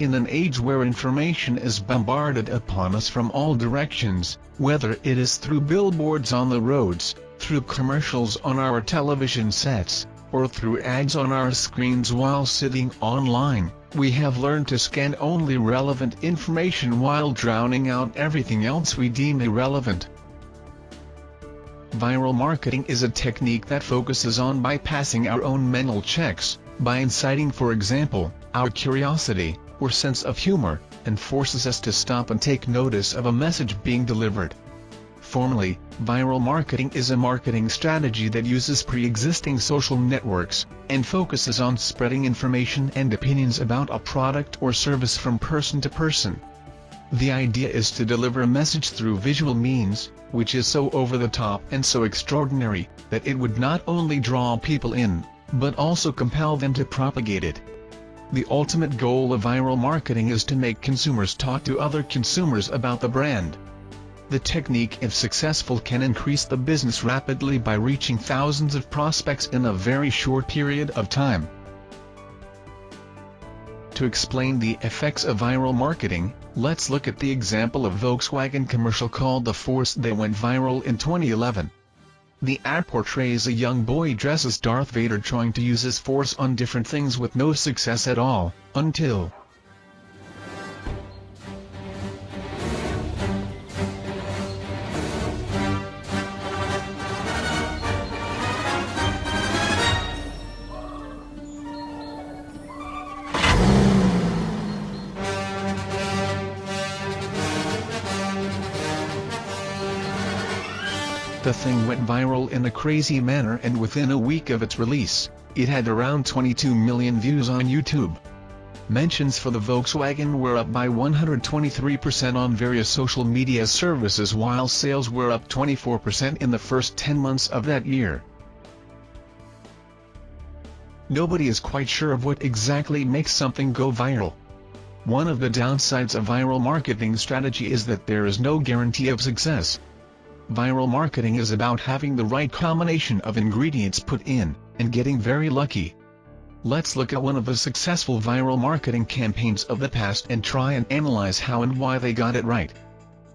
In an age where information is bombarded upon us from all directions, whether it is through billboards on the roads, through commercials on our television sets, or through ads on our screens while sitting online, we have learned to scan only relevant information while drowning out everything else we deem irrelevant. Viral marketing is a technique that focuses on bypassing our own mental checks, by inciting, for example, our curiosity, or sense of humor, and forces us to stop and take notice of a message being delivered. Formally, viral marketing is a marketing strategy that uses pre-existing social networks, and focuses on spreading information and opinions about a product or service from person to person. The idea is to deliver a message through visual means, which is so over the top and so extraordinary, that it would not only draw people in, but also compel them to propagate it. The ultimate goal of viral marketing is to make consumers talk to other consumers about the brand. The technique, if successful, can increase the business rapidly by reaching thousands of prospects in a very short period of time. To explain the effects of viral marketing, let's look at the example of Volkswagen commercial called The Force that went viral in 2011. The ad portrays a young boy dressed as Darth Vader trying to use his force on different things with no success at all, until the thing went viral in a crazy manner, and within a week of its release, it had around 22 million views on YouTube. Mentions for the Volkswagen were up by 123% on various social media services, while sales were up 24% in the first 10 months of that year. Nobody is quite sure of what exactly makes something go viral. One of the downsides of viral marketing strategy is that there is no guarantee of success. Viral marketing is about having the right combination of ingredients put in, and getting very lucky. Let's look at one of the successful viral marketing campaigns of the past and try and analyze how and why they got it right.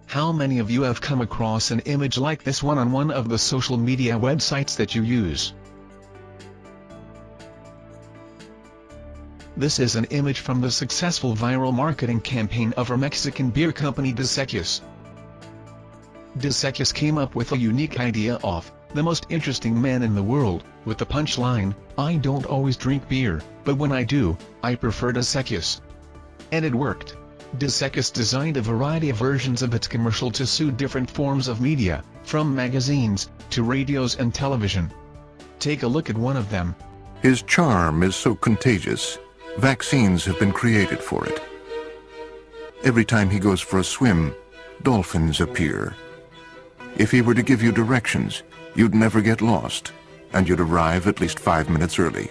How many of you have come across an image like this one on one of the social media websites that you use? This is an image from the successful viral marketing campaign of a Mexican beer company, Dos Equis. Dos Equis came up with a unique idea of the most interesting man in the world, with the punchline, "I don't always drink beer, but when I do, I prefer Dos Equis." And it worked. Dos Equis designed a variety of versions of its commercial to suit different forms of media, from magazines, to radios and television. Take a look at one of them. His charm is so contagious, vaccines have been created for it. Every time he goes for a swim, dolphins appear. If he were to give you directions, you'd never get lost, and you'd arrive at least 5 minutes early.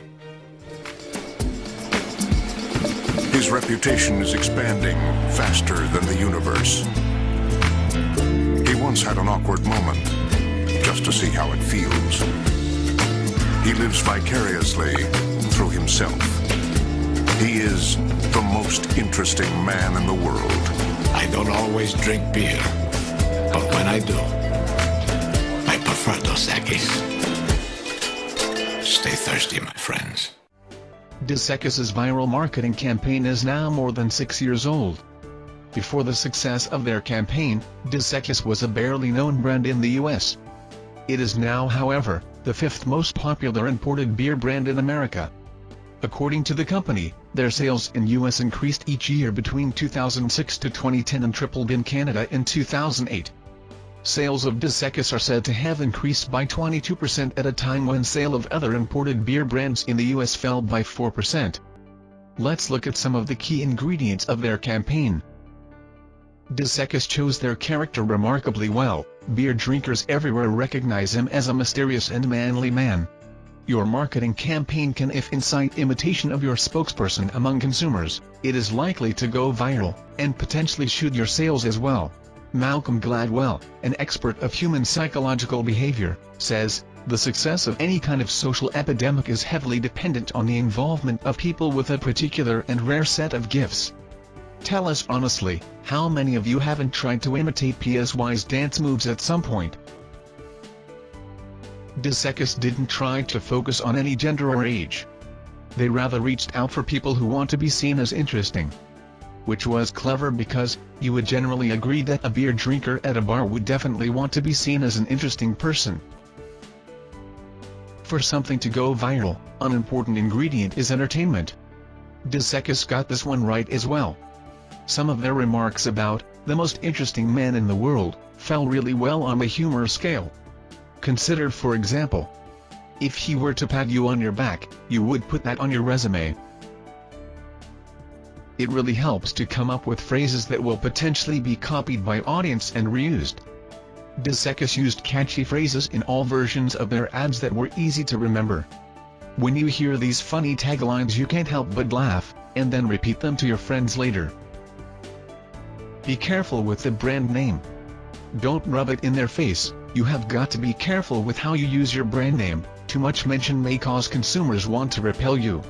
His reputation is expanding faster than the universe. He once had an awkward moment, just to see how it feels. He lives vicariously through himself. He is the most interesting man in the world. I don't always drink beer, but when I do, I prefer Dos Equis. Stay thirsty, my friends. Dos Equis' viral marketing campaign is now more than 6 years old. Before the success of their campaign, Dos Equis was a barely known brand in the US. It is now, however, the 5th most popular imported beer brand in America. According to the company, their sales in US increased each year between 2006 to 2010 and tripled in Canada in 2008. Sales of Dos Equis are said to have increased by 22% at a time when sale of other imported beer brands in the US fell by 4%. Let's look at some of the key ingredients of their campaign. Dos Equis chose their character remarkably well. Beer drinkers everywhere recognize him as a mysterious and manly man. Your marketing campaign can incite imitation of your spokesperson among consumers. It is likely to go viral, and potentially shoot your sales as well. Malcolm Gladwell, an expert of human psychological behavior, says, "The success of any kind of social epidemic is heavily dependent on the involvement of people with a particular and rare set of gifts. Tell us honestly, how many of you haven't tried to imitate pass1's dance moves at some point? Desekis didn't try to focus on any gender or age. They rather reached out for people who want to be seen as interesting. Which was clever because, you would generally agree that a beer drinker at a bar would definitely want to be seen as an interesting person. For something to go viral, an important ingredient is entertainment. Desekis got this one right as well. Some of their remarks about the most interesting man in the world fell really well on the humor scale. Consider, for example, if he were to pat you on your back, you would put that on your resume. It really helps to come up with phrases that will potentially be copied by audience and reused. Desekis used catchy phrases in all versions of their ads that were easy to remember. When you hear these funny taglines, you can't help but laugh, and then repeat them to your friends later. Be careful with the brand name. Don't rub it in their face. You have got to be careful with how you use your brand name. Too much mention may cause consumers want to repel you.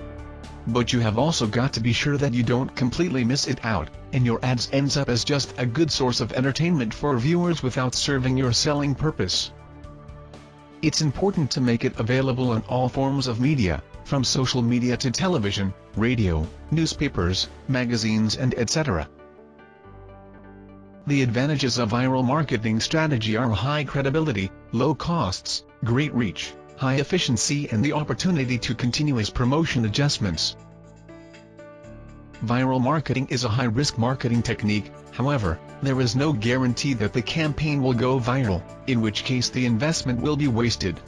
But you have also got to be sure that you don't completely miss it out, and your ads ends up as just a good source of entertainment for viewers without serving your selling purpose. It's important to make it available on all forms of media, from social media to television, radio, newspapers, magazines, and etc. The advantages of viral marketing strategy are high credibility, low costs, great reach, high efficiency, and the opportunity to continuous promotion adjustments. Viral marketing is a high-risk marketing technique. However, there is no guarantee that the campaign will go viral, in which case the investment will be wasted.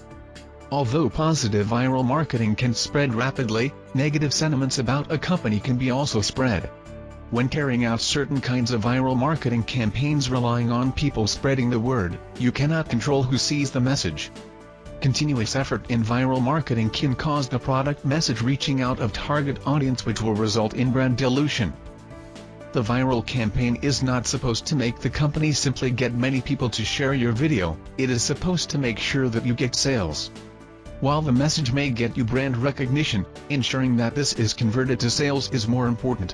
Although positive viral marketing can spread rapidly, negative sentiments about a company can be also spread. When carrying out certain kinds of viral marketing campaigns relying on people spreading the word, you cannot control who sees the message. Continuous effort in viral marketing can cause the product message reaching out of target audience, which will result in brand dilution. The viral campaign is not supposed to make the company simply get many people to share your video, it is supposed to make sure that you get sales. While the message may get you brand recognition, ensuring that this is converted to sales is more important.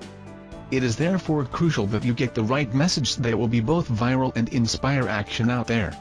It is therefore crucial that you get the right message that will be both viral and inspire action out there.